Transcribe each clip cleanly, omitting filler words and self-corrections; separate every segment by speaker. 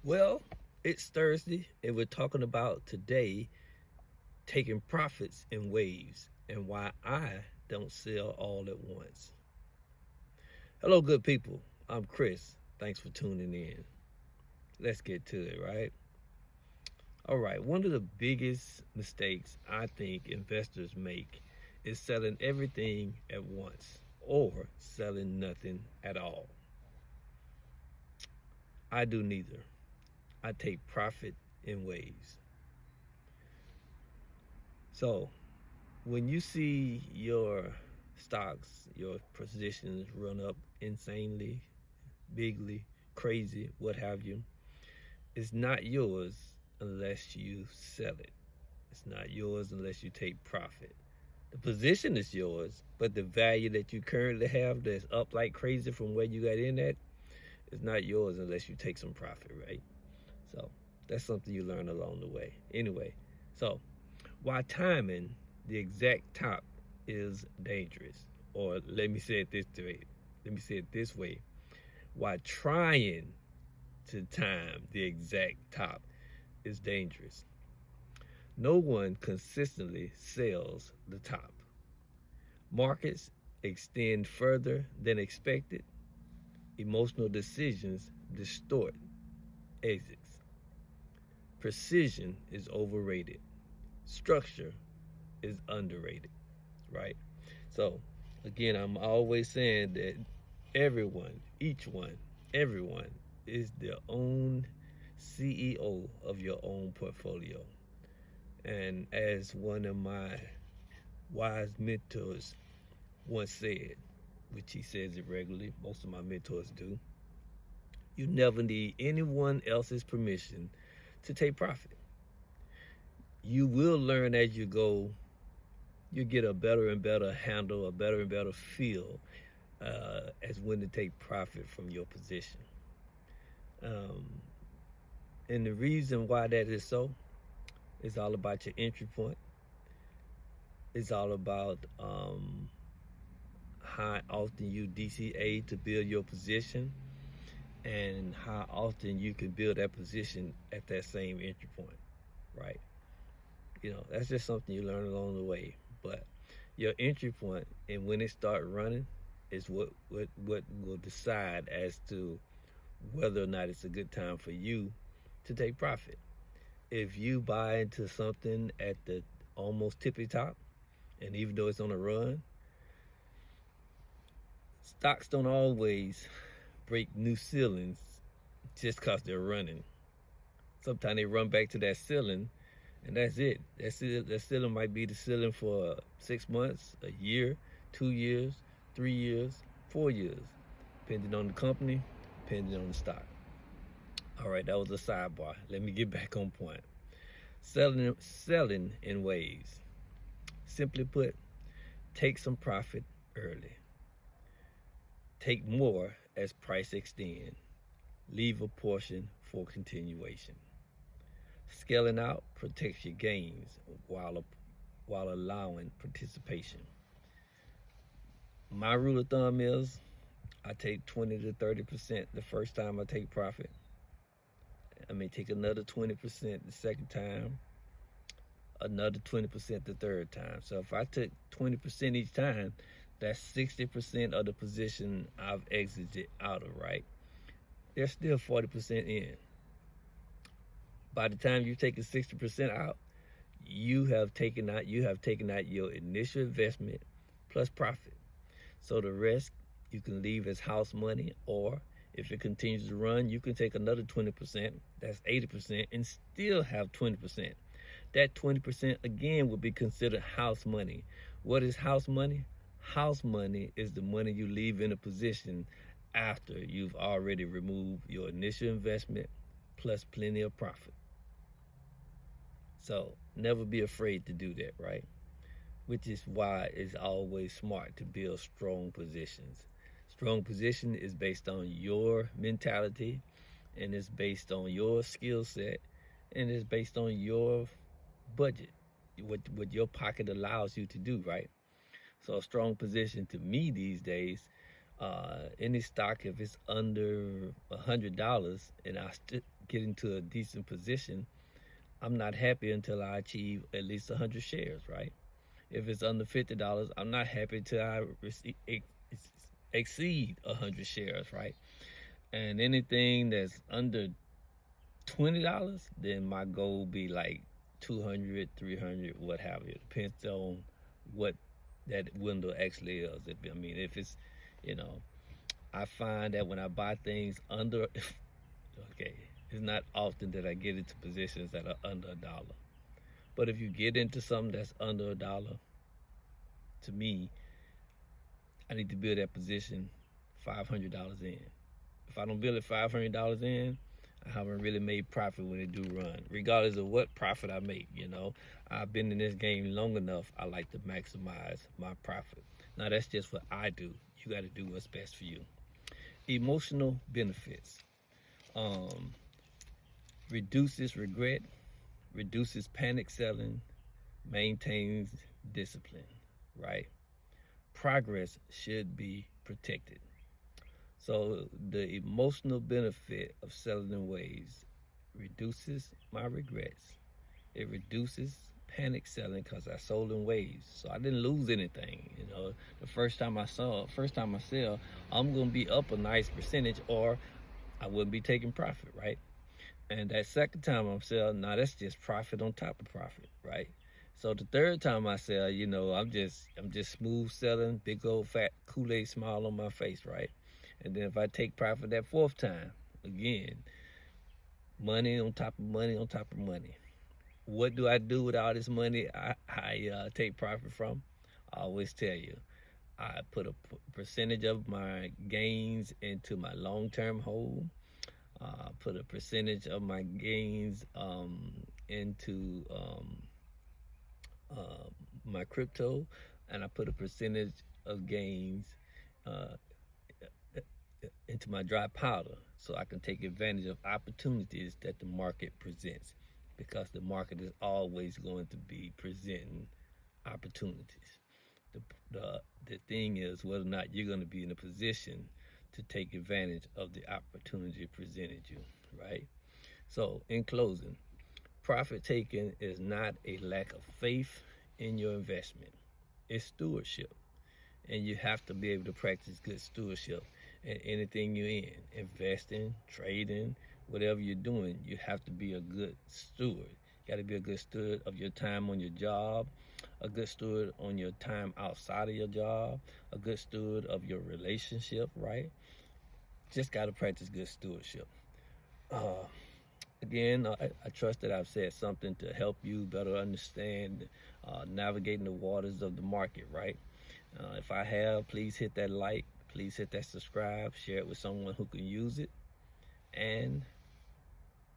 Speaker 1: Well, it's Thursday, and we're talking about today taking profits in waves and why I don't sell all at once. Hello, good people. I'm Chris. Thanks for tuning in. Let's get to it, right? All right, one of the biggest mistakes I think investors make is selling everything at once or selling nothing at all. I do neither. I take profit in waves. So, when you see your stocks, your positions run up insanely, bigly, crazy, what have you, it's not yours unless you sell it. It's not yours unless you take profit. The position is yours, but the value that you currently have that's up like crazy from where you got in at is not yours unless you take some profit, right? So that's something you learn along the way. Anyway, so while timing the exact top is dangerous, or let me say it this way. Let me say it this way. While trying to time the exact top is dangerous. No one consistently sells the top. Markets extend further than expected. Emotional decisions distort exits. Precision is overrated. Structure is underrated, right? So, again, I'm always saying that everyone, each one, everyone is their own CEO of your own portfolio. And as one of my wise mentors once said, which he says it regularly, most of my mentors do, you never need anyone else's permission to take profit. You will learn as you go. You get a better and better handle, a better and better feel as when to take profit from your position. Um, and the reason why that is so is all about your entry point. It's all about how often you DCA to build your position and how often you can build that position at that same entry point, right? That's just something you learn along the way. But your entry point and when it start running is what will decide as to whether or not it's a good time for you to take profit. If you buy into something at the almost tippy top, and even though it's on a run, stocks don't always break new ceilings just because they're running. Sometimes they run back to that ceiling, and that's it. That ceiling might be the ceiling for 6 months, a year, 2 years, 3 years, 4 years, depending on the company, depending on the stock. All right, that was a sidebar. Let me get back on point. Selling in waves. Simply put, take some profit early. Take more as price extend. Leave a portion for continuation. Scaling out protects your gains while allowing participation. My rule of thumb is I take 20 to 30% the first time I take profit. I may take another 20% the second time, another 20% the third time. So if I took 20% each time, that's 60% of the position I've exited out of, right? There's still 40% in. By the time you've taken 60% out, you have taken out your initial investment plus profit. So the rest you can leave as house money, or if it continues to run, you can take another 20%, that's 80%, and still have 20%. That 20% again would be considered house money. What is house money? House money is the money you leave in a position after you've already removed your initial investment plus plenty of profit. So never be afraid to do that, right? Which is why it's always smart to build strong positions. Strong position is based on your mentality, and it's based on your skill set, and it's based on your budget, what your pocket allows you to do, right? So a strong position to me these days Any stock, if it's under $100 and I get into a decent position, I'm not happy until I achieve at least 100 shares, right? If it's under $50, I'm not happy till I exceed 100 shares, right? And anything that's under $20, then my goal be like 200, 300, what have you. Depends on what that window actually is. If it's, you know, I find that when I buy things under, okay, it's not often that I get into positions that are under $1. But if you get into something that's under $1, to me, I need to build that position $500 in. If I don't build it $500 in, I haven't really made profit when it do run, regardless of what profit I make. I've been in this game long enough. I like to maximize my profit. Now that's just what I do. You got to do what's best for you. Emotional benefits. Reduces regret, reduces panic selling, maintains discipline, right? Progress should be protected. So the emotional benefit of selling in ways reduces my regrets. It reduces panic selling because I sold in waves. So I didn't lose anything. The first time I sell, I'm gonna be up a nice percentage or I wouldn't be taking profit, right? And that second time I'm selling, now that's just profit on top of profit, right? So the third time I sell, I'm just smooth selling, big old fat Kool-Aid smile on my face, right? And then if I take profit that fourth time, again, money on top of money on top of money. What do I do with all this money I take profit from? I always tell you, I put a percentage of my gains into my long-term hold. Put a percentage of my gains into my crypto, and I put a percentage of gains into my dry powder so I can take advantage of opportunities that the market presents, because the market is always going to be presenting opportunities. The thing is whether or not you're going to be in a position to take advantage of the opportunity presented you, right? So in closing, profit taking is not a lack of faith in your investment. It's stewardship. And you have to be able to practice good stewardship in anything you're in. Investing, trading, whatever you're doing, you have to be a good steward. You got to be a good steward of your time on your job, a good steward on your time outside of your job, a good steward of your relationship, right? Just got to practice good stewardship. Again, I trust that I've said something to help you better understand navigating the waters of the market, right? If I have, please hit that like, please hit that subscribe, share it with someone who can use it, and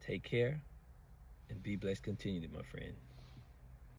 Speaker 1: take care and be blessed continually, my friend.